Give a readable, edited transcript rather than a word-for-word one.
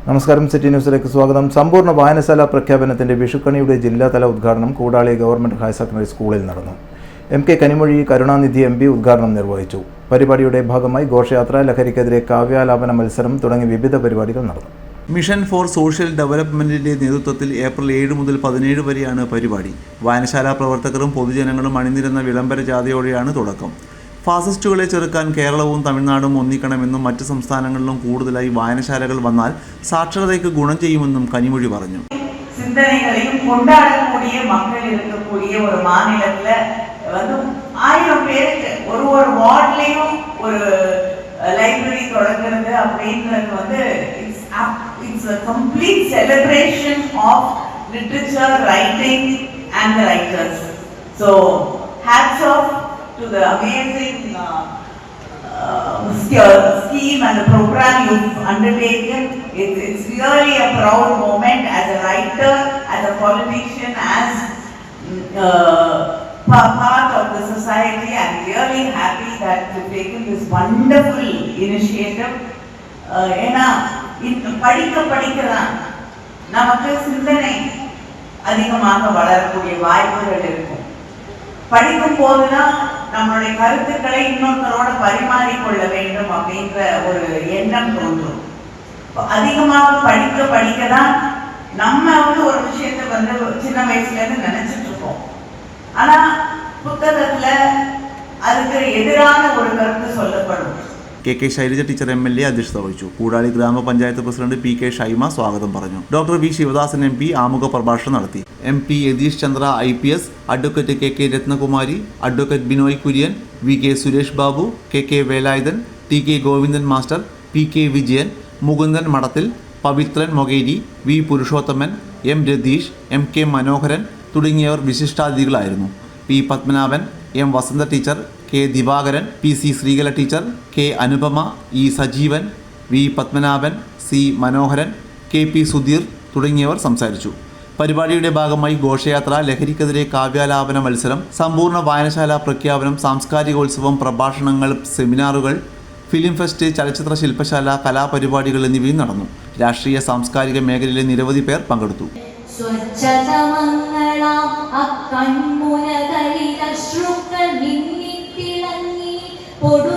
നമസ്കാരം, സിറ്റി ന്യൂസിലേക്ക് സ്വാഗതം. സമ്പൂർണ്ണ വായനശാല പ്രഖ്യാപനത്തിന്റെ വിഷുക്കണിയുടെ ജില്ലാതല ഉദ്ഘാടനം കൂടാളി ഗവൺമെന്റ് ഹയർ സെക്കൻഡറി സ്കൂളിൽ നടന്നു. MK കനിമൊഴി കരുണാനിധി MP ഉദ്ഘാടനം നിർവഹിച്ചു. പരിപാടിയുടെ ഭാഗമായി ഘോഷയാത്ര, ലഹരിക്കെതിരെ കാവ്യാലാപന മത്സരം തുടങ്ങി വിവിധ പരിപാടികൾ നടന്നു. മിഷൻ ഫോർ സോഷ്യൽ ഡെവലപ്മെന്റിന്റെ നേതൃത്വത്തിൽ ഏപ്രിൽ 7 മുതൽ 17 വരെയാണ് പരിപാടി. വായനശാല പ്രവർത്തകരും പൊതുജനങ്ങളും അണിനിരന്ന വിളംബര ജാഥയോടെയാണ് തുടക്കം. ഫാസിസ്റ്റുകളെ ചെറുക്കാൻ കേരളവും തമിഴ്നാടും ഒന്നിക്കണമെന്നും മറ്റ് സംസ്ഥാനങ്ങളിലും കൂടുതലായി വായനശാലകൾ വന്നാൽ സാക്ഷരതയ്ക്ക് ഗുണം ചെയ്യുമെന്നും കനിമൊഴി പറഞ്ഞു. சிந்தனைகளையும் கொண்டாடக்கூடிய மக்கள் இருக்கக்கூடிய ஒரு மாநிலத்துல வந்து 1000 பேருக்கு ஒரு வார்ட்லயும் ஒரு லைப்ரரி தொடங்குறது அப்படின்றது வந்து it's a complete celebration of literature, writing and the writers. So hats off to the amazing scheme and the program you've undertaken. It's really a proud moment as a writer, as a politician, as part of the society. I'm really happy that you've taken this wonderful initiative. ஏன்னா படிக்க தான் நமக்கு சிந்தனை அதிகமாக வளரக்கூடிய வாய்ப்புகள் இருக்கும். படிக்கும் போதுதான் நம்மளுடைய கருத்துக்களை இன்னொருத்தரோட பரிமாறிக்கொள்ள வேண்டும் அப்படின்ற ஒரு எண்ணம் தோன்றும். அதிகமாக படிக்க தான் நம்ம வந்து ஒரு விஷயத்தை வந்து சின்ன வயசுல இருந்து நினைச்சிட்டு இருப்போம். ஆனா புத்தகத்துல அதுக்கு எதிரான ஒரு கருத்து சொல்லப்படும். KK ശൈലജ ടീച്ചർ MLA അധ്യക്ഷത വഹിച്ചു. കൂടാളി ഗ്രാമപഞ്ചായത്ത് പ്രസിഡന്റ് PK ഷൈമ സ്വാഗതം പറഞ്ഞു. ഡോക്ടർ V ശിവദാസൻ MP ആമുഖ പ്രഭാഷണം നടത്തി. MP Yatheesh Chandra IPS, advocate KK Rathnakumari, advocate Binoy Kurian, VK Suresh Babu, KK Velayudhan, TK Govindan master, PK Vijayan, Mukundan Madathil, Pavithran Mokeri, V Purushothaman, M Ratheesh, MK Manoharan തുടങ്ങിയവർ വിശിഷ്ടാതിഥികളായിരുന്നു. P Padmanabhan, M Vasantha teacher, K Divakaran, PC Sreekala teacher, K Anupama, E Sajeevan, V Padmanabhan, C Manoharan, KP Sudheer തുടങ്ങിയവർ സംസാരിച്ചു. പരിപാടിയുടെ ഭാഗമായി ഘോഷയാത്ര, ലഹരിക്കെതിരെ കാവ്യാലാപന മത്സരം, സമ്പൂർണ്ണ വായനശാല പ്രഖ്യാപനം, സാംസ്കാരികോത്സവം, പ്രഭാഷണങ്ങൾ, സെമിനാറുകൾ, ഫിലിം ഫെസ്റ്റ്, ചലച്ചിത്ര ശില്പശാല, കലാപരിപാടികൾ എന്നിവയും നടന്നു. രാഷ്ട്രീയ സാംസ്കാരിക മേഖലയിലെ നിരവധി പേർ പങ്കെടുത്തു. പൊടു